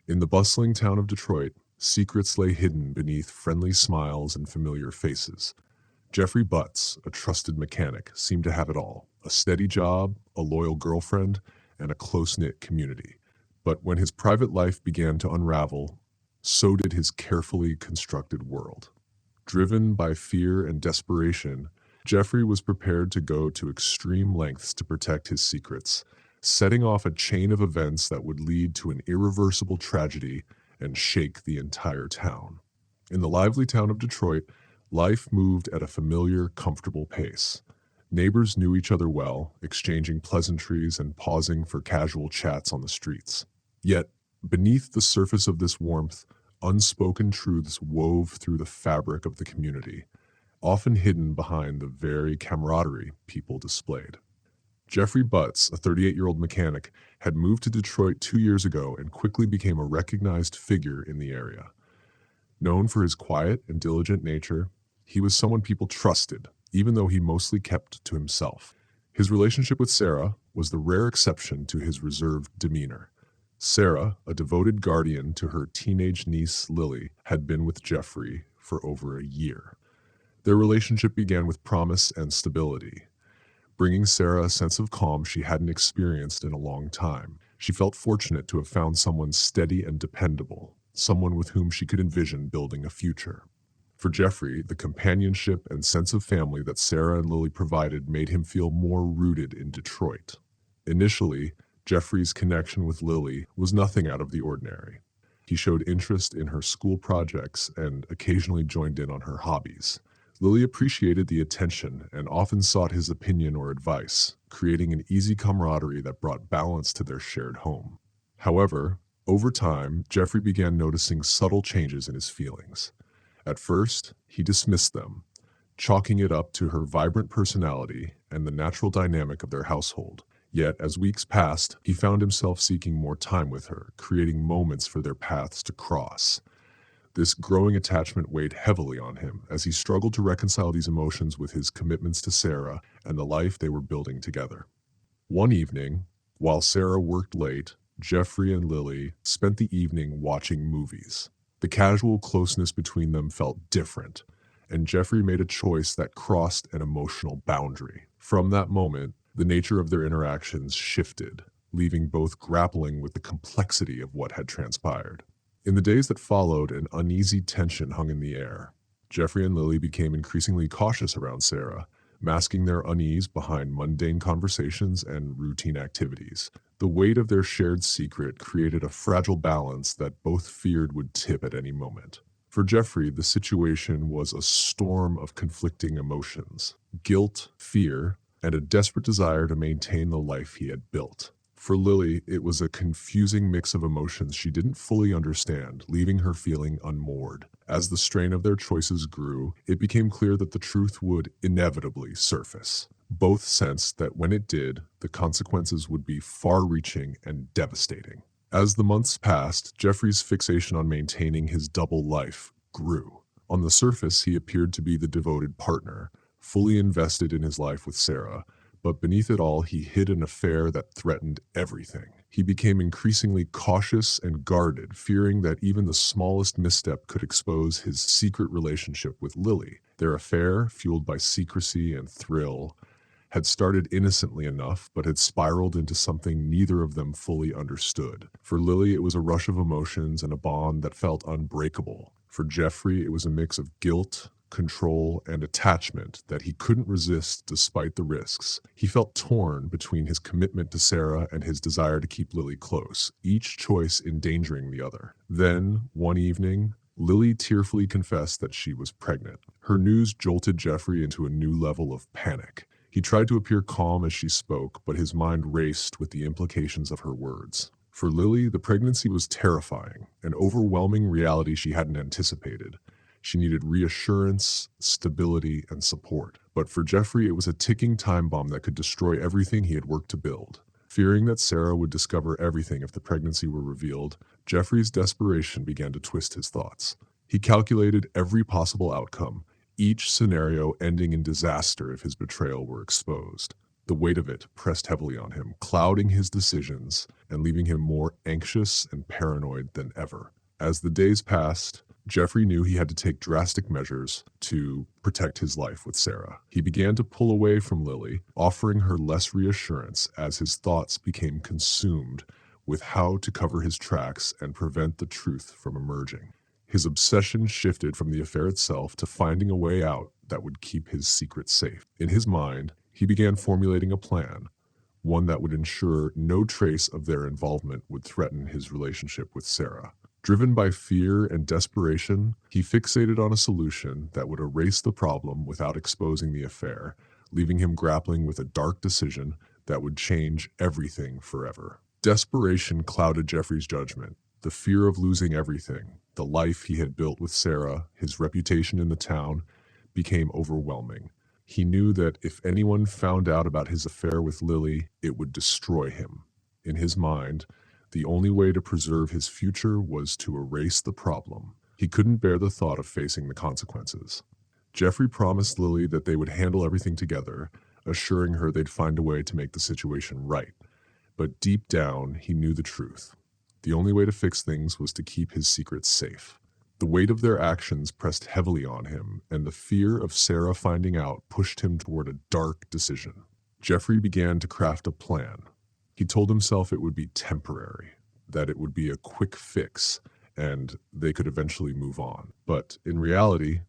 In the bustling town of Detroit, secrets lay hidden beneath friendly smiles and familiar faces. Jeffrey Butts, a trusted mechanic, seemed to have it all: a steady job, a loyal girlfriend, and a close-knit community. But when his private life began to unravel, so did his carefully constructed world. Driven by fear and desperation, Jeffrey was prepared to go to extreme lengths to protect his secrets, setting off a chain of events that would lead to an irreversible tragedy and shake the entire town. In the lively town of Detroit, life moved at a familiar, comfortable pace. Neighbors knew each other well, exchanging pleasantries and pausing for casual chats on the streets. Yet, beneath the surface of this warmth, unspoken truths wove through the fabric of the community, often hidden behind the very camaraderie people displayed. Jeffrey Butts, a 38-year-old mechanic, had moved to Detroit 2 years ago and quickly became a recognized figure in the area. Known for his quiet and diligent nature, he was someone people trusted, even though he mostly kept to himself. His relationship with Sarah was the rare exception to his reserved demeanor. Sarah, a devoted guardian to her teenage niece Lily, had been with Jeffrey for over a year. Their relationship began with promise and stability, bringing Sarah a sense of calm she hadn't experienced in a long time. She felt fortunate to have found someone steady and dependable, someone with whom she could envision building a future. For Jeffrey, the companionship and sense of family that Sarah and Lily provided made him feel more rooted in Detroit. Initially, Jeffrey's connection with Lily was nothing out of the ordinary. He showed interest in her school projects and occasionally joined in on her hobbies. Lily appreciated the attention and often sought his opinion or advice, creating an easy camaraderie that brought balance to their shared home. However, over time, Jeffrey began noticing subtle changes in his feelings. At first, he dismissed them, chalking it up to her vibrant personality and the natural dynamic of their household. Yet, as weeks passed, he found himself seeking more time with her, creating moments for their paths to cross. This growing attachment weighed heavily on him as he struggled to reconcile these emotions with his commitments to Sarah and the life they were building together. One evening, while Sarah worked late, Jeffrey and Lily spent the evening watching movies. The casual closeness between them felt different, and Jeffrey made a choice that crossed an emotional boundary. From that moment, the nature of their interactions shifted, leaving both grappling with the complexity of what had transpired. In the days that followed, an uneasy tension hung in the air. Jeffrey and Lily became increasingly cautious around Sarah, masking their unease behind mundane conversations and routine activities. The weight of their shared secret created a fragile balance that both feared would tip at any moment. For Jeffrey, the situation was a storm of conflicting emotions: guilt, fear, and a desperate desire to maintain the life he had built. For Lily, it was a confusing mix of emotions she didn't fully understand, leaving her feeling unmoored. As the strain of their choices grew, it became clear that the truth would inevitably surface. Both sensed that when it did, the consequences would be far-reaching and devastating. As the months passed, Jeffrey's fixation on maintaining his double life grew. On the surface, he appeared to be the devoted partner, fully invested in his life with Sarah, but beneath it all, he hid an affair that threatened everything. He became increasingly cautious and guarded, fearing that even the smallest misstep could expose his secret relationship with Lily. Their affair, fueled by secrecy and thrill, had started innocently enough, but had spiraled into something neither of them fully understood. For Lily, it was a rush of emotions and a bond that felt unbreakable. For Jeffrey, it was a mix of guilt, control, and attachment that he couldn't resist despite the risks. He felt torn between his commitment to Sarah and his desire to keep Lily close, each choice endangering the other. Then, one evening, Lily tearfully confessed that she was pregnant. Her news jolted Jeffrey into a new level of panic. He tried to appear calm as she spoke, but his mind raced with the implications of her words. For Lily, the pregnancy was terrifying, an overwhelming reality she hadn't anticipated. She needed reassurance, stability, and support. But for Jeffrey, it was a ticking time bomb that could destroy everything he had worked to build. Fearing that Sarah would discover everything if the pregnancy were revealed, Jeffrey's desperation began to twist his thoughts. He calculated every possible outcome, each scenario ending in disaster if his betrayal were exposed. The weight of it pressed heavily on him, clouding his decisions and leaving him more anxious and paranoid than ever. As the days passed, Jeffrey knew he had to take drastic measures to protect his life with Sarah. He began to pull away from Lily, offering her less reassurance as his thoughts became consumed with how to cover his tracks and prevent the truth from emerging. His obsession shifted from the affair itself to finding a way out that would keep his secret safe. In his mind, he began formulating a plan, one that would ensure no trace of their involvement would threaten his relationship with Sarah. Driven by fear and desperation, he fixated on a solution that would erase the problem without exposing the affair, leaving him grappling with a dark decision that would change everything forever. Desperation clouded Jeffrey's judgment. The fear of losing everything, the life he had built with Sarah, his reputation in the town, became overwhelming. He knew that if anyone found out about his affair with Lily, it would destroy him. In his mind, the only way to preserve his future was to erase the problem. He couldn't bear the thought of facing the consequences. Jeffrey promised Lily that they would handle everything together, assuring her they'd find a way to make the situation right. But deep down, he knew the truth. The only way to fix things was to keep his secrets safe. The weight of their actions pressed heavily on him, and the fear of Sarah finding out pushed him toward a dark decision. Jeffrey began to craft a plan. He told himself it would be temporary, that it would be a quick fix, and they could eventually move on. But in reality,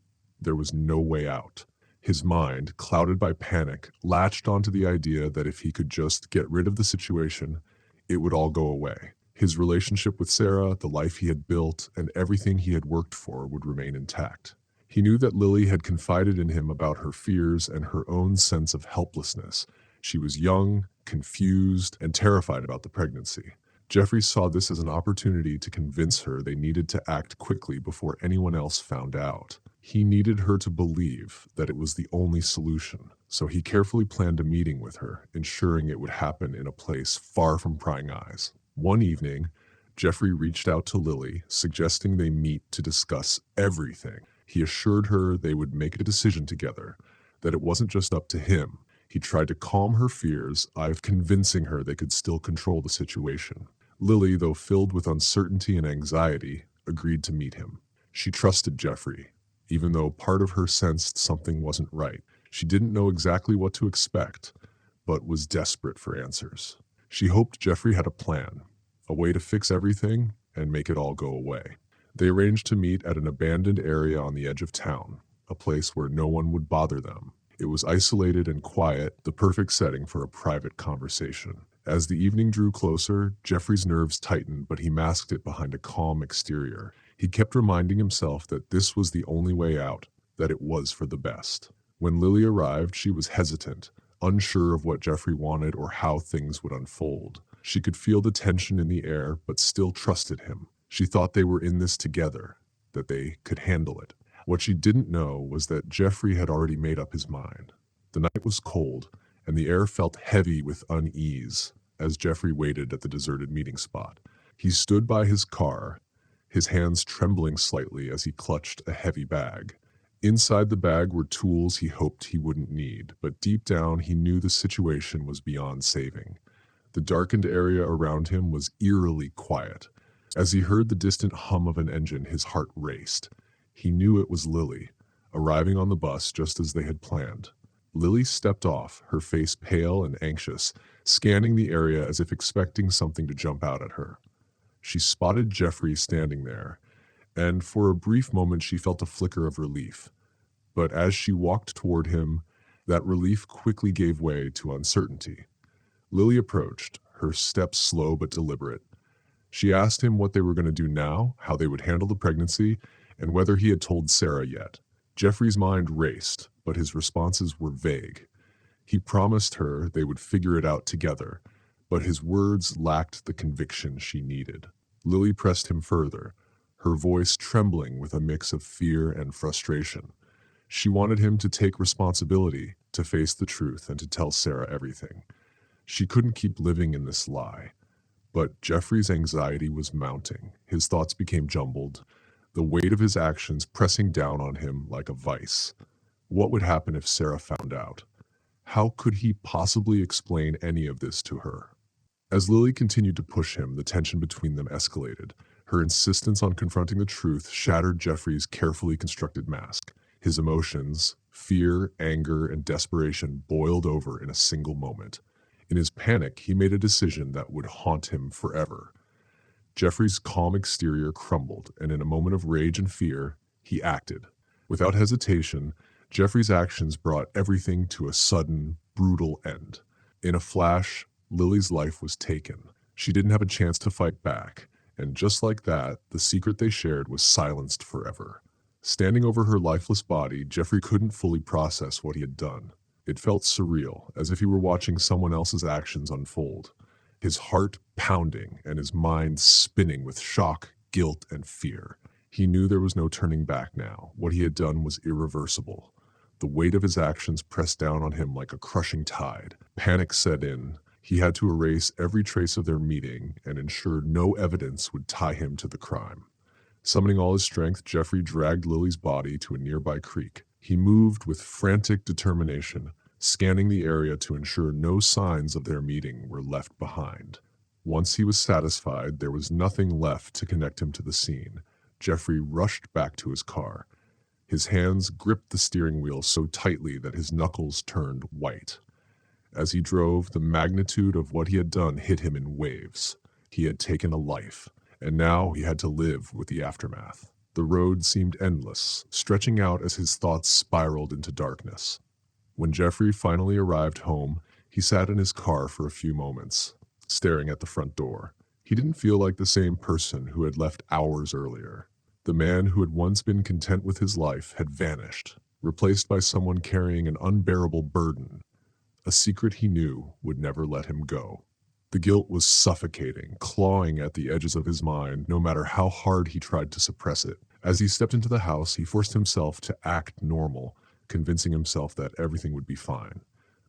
there was no way out. His mind, clouded by panic, latched onto the idea that if he could just get rid of the situation, it would all go away. His relationship with Sarah, the life he had built, and everything he had worked for would remain intact. He knew that Lily had confided in him about her fears and her own sense of helplessness. She was young, confused, and terrified about the pregnancy. Jeffrey saw this as an opportunity to convince her they needed to act quickly before anyone else found out. He needed her to believe that it was the only solution, so he carefully planned a meeting with her, ensuring it would happen in a place far from prying eyes. One evening, Jeffrey reached out to Lily, suggesting they meet to discuss everything. He assured her they would make a decision together, that it wasn't just up to him. He tried to calm her fears by convincing her they could still control the situation. Lily, though filled with uncertainty and anxiety, agreed to meet him. She trusted Jeffrey, even though part of her sensed something wasn't right. She didn't know exactly what to expect, but was desperate for answers. She hoped Jeffrey had a plan, a way to fix everything and make it all go away. They arranged to meet at an abandoned area on the edge of town, a place where no one would bother them. It was isolated and quiet, the perfect setting for a private conversation. As the evening drew closer, Jeffrey's nerves tightened, but he masked it behind a calm exterior. He kept reminding himself that this was the only way out, that it was for the best. When Lily arrived, she was hesitant, unsure of what Jeffrey wanted or how things would unfold. She could feel the tension in the air, but still trusted him. She thought they were in this together, that they could handle it. What she didn't know was that Jeffrey had already made up his mind. The night was cold, and the air felt heavy with unease as Jeffrey waited at the deserted meeting spot. He stood by his car, his hands trembling slightly as he clutched a heavy bag. Inside the bag were tools he hoped he wouldn't need, but deep down he knew the situation was beyond saving. The darkened area around him was eerily quiet. As he heard the distant hum of an engine, his heart raced. He knew it was Lily, arriving on the bus just as they had planned. Lily stepped off, her face pale and anxious, scanning the area as if expecting something to jump out at her. She spotted Jeffrey standing there, and for a brief moment she felt a flicker of relief. But as she walked toward him, that relief quickly gave way to uncertainty. Lily approached, her steps slow but deliberate. She asked him what they were going to do now, how they would handle the pregnancy, and whether he had told Sarah yet. Jeffrey's mind raced, but his responses were vague. He promised her they would figure it out together, but his words lacked the conviction she needed. Lily pressed him further, her voice trembling with a mix of fear and frustration. She wanted him to take responsibility, to face the truth, and to tell Sarah everything. She couldn't keep living in this lie. But Jeffrey's anxiety was mounting. His thoughts became jumbled, the weight of his actions pressing down on him like a vice. What would happen if Sarah found out? How could he possibly explain any of this to her? As Lily continued to push him, the tension between them escalated. Her insistence on confronting the truth shattered Jeffrey's carefully constructed mask. His emotions, fear, anger, and desperation boiled over in a single moment. In his panic, he made a decision that would haunt him forever. Jeffrey's calm exterior crumbled, and in a moment of rage and fear, he acted. Without hesitation, Jeffrey's actions brought everything to a sudden, brutal end. In a flash, Lily's life was taken. She didn't have a chance to fight back, and just like that, the secret they shared was silenced forever. Standing over her lifeless body, Jeffrey couldn't fully process what he had done. It felt surreal, as if he were watching someone else's actions unfold. His heart pounding and his mind spinning with shock, guilt, and fear. He knew there was no turning back now. What he had done was irreversible. The weight of his actions pressed down on him like a crushing tide. Panic set in. He had to erase every trace of their meeting and ensure no evidence would tie him to the crime. Summoning all his strength, Jeffrey dragged Lily's body to a nearby creek. He moved with frantic determination, scanning the area to ensure no signs of their meeting were left behind. Once he was satisfied there was nothing left to connect him to the scene, Jeffrey rushed back to his car. His hands gripped the steering wheel so tightly that his knuckles turned white. As he drove, the magnitude of what he had done hit him in waves. He had taken a life, and now he had to live with the aftermath. The road seemed endless, stretching out as his thoughts spiraled into darkness. When Jeffrey finally arrived home, he sat in his car for a few moments, staring at the front door. He didn't feel like the same person who had left hours earlier. The man who had once been content with his life had vanished, replaced by someone carrying an unbearable burden, a secret he knew would never let him go. The guilt was suffocating, clawing at the edges of his mind, no matter how hard he tried to suppress it. As he stepped into the house, he forced himself to act normal, convincing himself that everything would be fine.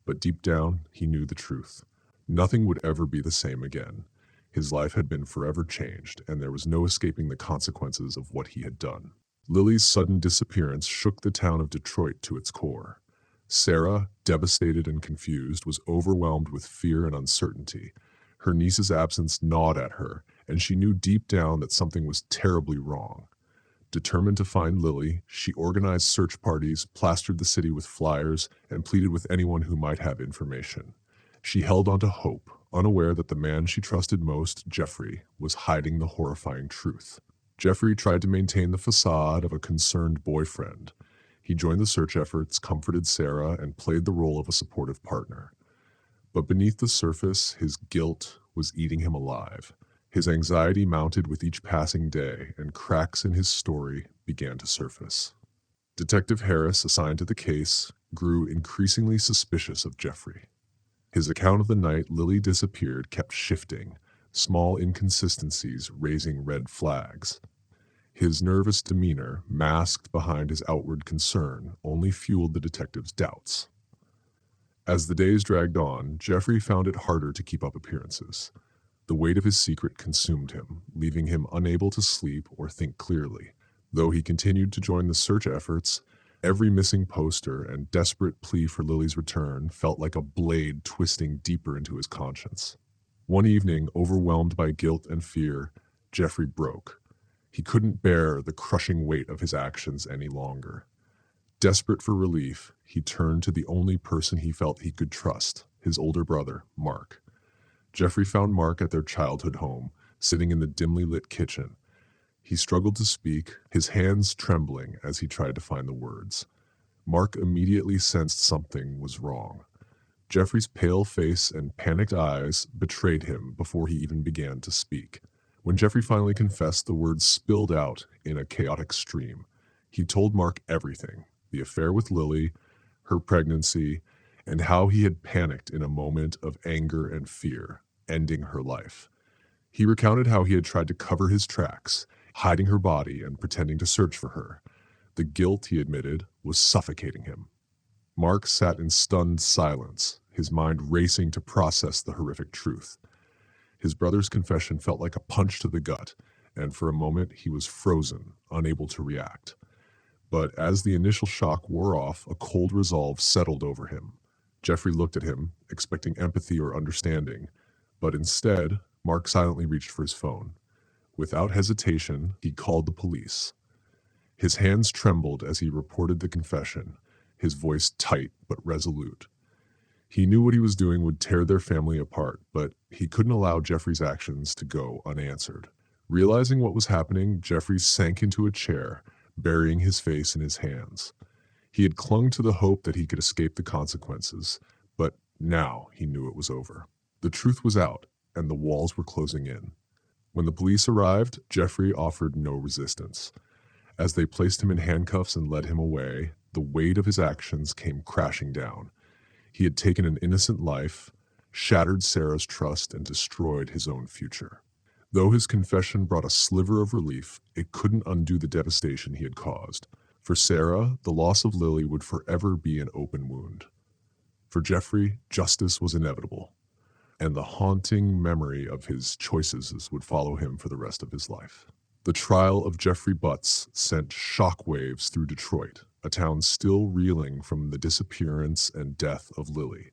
But deep down, he knew the truth. Nothing would ever be the same again. His life had been forever changed, and there was no escaping the consequences of what he had done. Lily's sudden disappearance shook the town of Detroit to its core. Sarah, devastated and confused, was overwhelmed with fear and uncertainty. Her niece's absence gnawed at her, and she knew deep down that something was terribly wrong. Determined to find Lily, she organized search parties, plastered the city with flyers, and pleaded with anyone who might have information. She held on to hope, unaware that the man she trusted most, Jeffrey, was hiding the horrifying truth. Jeffrey tried to maintain the facade of a concerned boyfriend. He joined the search efforts, comforted Sarah, and played the role of a supportive partner. But beneath the surface, his guilt was eating him alive. His anxiety mounted with each passing day, and cracks in his story began to surface. Detective Harris, assigned to the case, grew increasingly suspicious of Jeffrey. His account of the night Lily disappeared kept shifting, small inconsistencies raising red flags. His nervous demeanor, masked behind his outward concern, only fueled the detective's doubts. As the days dragged on, Jeffrey found it harder to keep up appearances. The weight of his secret consumed him, leaving him unable to sleep or think clearly. Though he continued to join the search efforts, every missing poster and desperate plea for Lily's return felt like a blade twisting deeper into his conscience. One evening, overwhelmed by guilt and fear, Jeffrey broke. He couldn't bear the crushing weight of his actions any longer. Desperate for relief, he turned to the only person he felt he could trust, his older brother, Mark. Jeffrey found Mark at their childhood home, sitting in the dimly lit kitchen. He struggled to speak, his hands trembling as he tried to find the words. Mark immediately sensed something was wrong. Jeffrey's pale face and panicked eyes betrayed him before he even began to speak. When Jeffrey finally confessed, the words spilled out in a chaotic stream. He told Mark everything, the affair with Lily, her pregnancy, and how he had panicked in a moment of anger and fear, ending her life. He recounted how he had tried to cover his tracks, hiding her body and pretending to search for her. The guilt, he admitted, was suffocating him. Mark sat in stunned silence, his mind racing to process the horrific truth. His brother's confession felt like a punch to the gut, and for a moment he was frozen, unable to react. But as the initial shock wore off, a cold resolve settled over him. Jeffrey looked at him, expecting empathy or understanding, but instead, Mark silently reached for his phone. Without hesitation, he called the police. His hands trembled as he reported the confession, his voice tight but resolute. He knew what he was doing would tear their family apart, but he couldn't allow Jeffrey's actions to go unanswered. Realizing what was happening, Jeffrey sank into a chair, burying his face in his hands. He had clung to the hope that he could escape the consequences, but now he knew it was over. The truth was out, and the walls were closing in. When the police arrived, Jeffrey offered no resistance. As they placed him in handcuffs and led him away, the weight of his actions came crashing down. He had taken an innocent life, shattered Sarah's trust, and destroyed his own future. Though his confession brought a sliver of relief, it couldn't undo the devastation he had caused. For Sarah, the loss of Lily would forever be an open wound. For Jeffrey, justice was inevitable, and the haunting memory of his choices would follow him for the rest of his life. The trial of Jeffrey Butts sent shockwaves through Detroit, a town still reeling from the disappearance and death of Lily.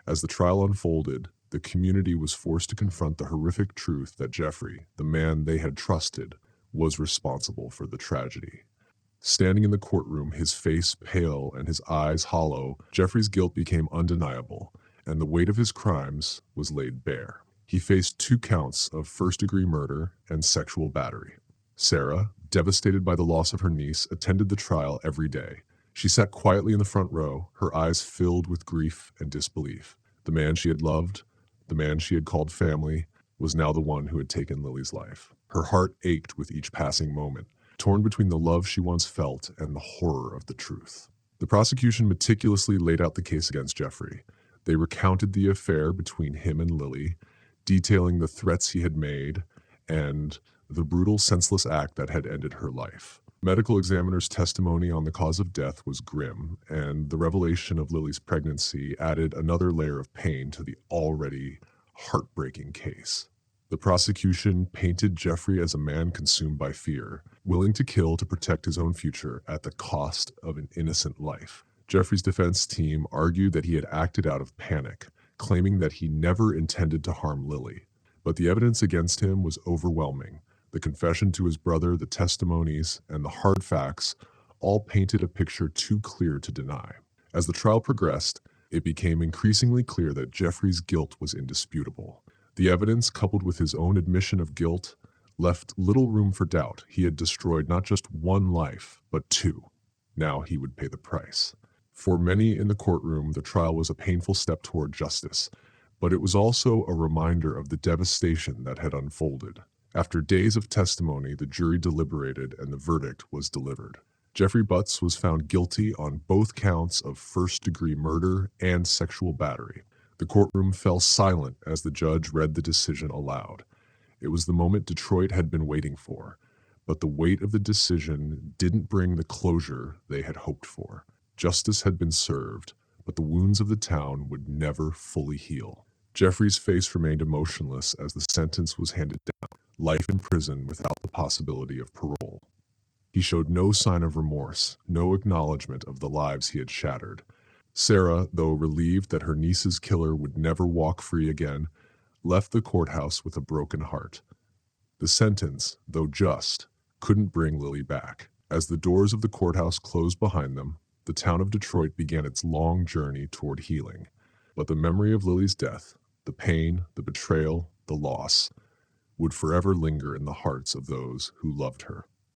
As the trial unfolded, the community was forced to confront the horrific truth that Jeffrey, the man they had trusted, was responsible for the tragedy. Standing in the courtroom, his face pale and his eyes hollow, Jeffrey's guilt became undeniable, and the weight of his crimes was laid bare. He faced 2 counts of first-degree murder and sexual battery. Sarah, devastated by the loss of her niece, attended the trial every day. She sat quietly in the front row, her eyes filled with grief and disbelief. The man she had loved, the man she had called family, was now the one who had taken Lily's life. Her heart ached with each passing moment, torn between the love she once felt and the horror of the truth. The prosecution meticulously laid out the case against Jeffrey. They recounted the affair between him and Lily, detailing the threats he had made and the brutal, senseless act that had ended her life. Medical examiner's testimony on the cause of death was grim, and the revelation of Lily's pregnancy added another layer of pain to the already heartbreaking case. The prosecution painted Jeffrey as a man consumed by fear, willing to kill to protect his own future at the cost of an innocent life. Jeffrey's defense team argued that he had acted out of panic, claiming that he never intended to harm Lily. But the evidence against him was overwhelming. The confession to his brother, the testimonies, and the hard facts all painted a picture too clear to deny. As the trial progressed, it became increasingly clear that Jeffrey's guilt was indisputable. The evidence, coupled with his own admission of guilt, left little room for doubt. He had destroyed not just 1 life, but 2. Now he would pay the price. For many in the courtroom, the trial was a painful step toward justice, but it was also a reminder of the devastation that had unfolded. After days of testimony, the jury deliberated and the verdict was delivered. Jeffrey Butts was found guilty on both counts of first-degree murder and sexual battery. The courtroom fell silent as the judge read the decision aloud. It was the moment Detroit had been waiting for, but the weight of the decision didn't bring the closure they had hoped for. Justice had been served, but the wounds of the town would never fully heal. Jeffrey's face remained emotionless as the sentence was handed down. Life in prison without the possibility of parole. He showed no sign of remorse, no acknowledgement of the lives he had shattered. Sarah, though relieved that her niece's killer would never walk free again, left the courthouse with a broken heart. The sentence, though just, couldn't bring Lily back. As the doors of the courthouse closed behind them, the town of Detroit began its long journey toward healing. But the memory of Lily's death, the pain, the betrayal, the loss, would forever linger in the hearts of those who loved her.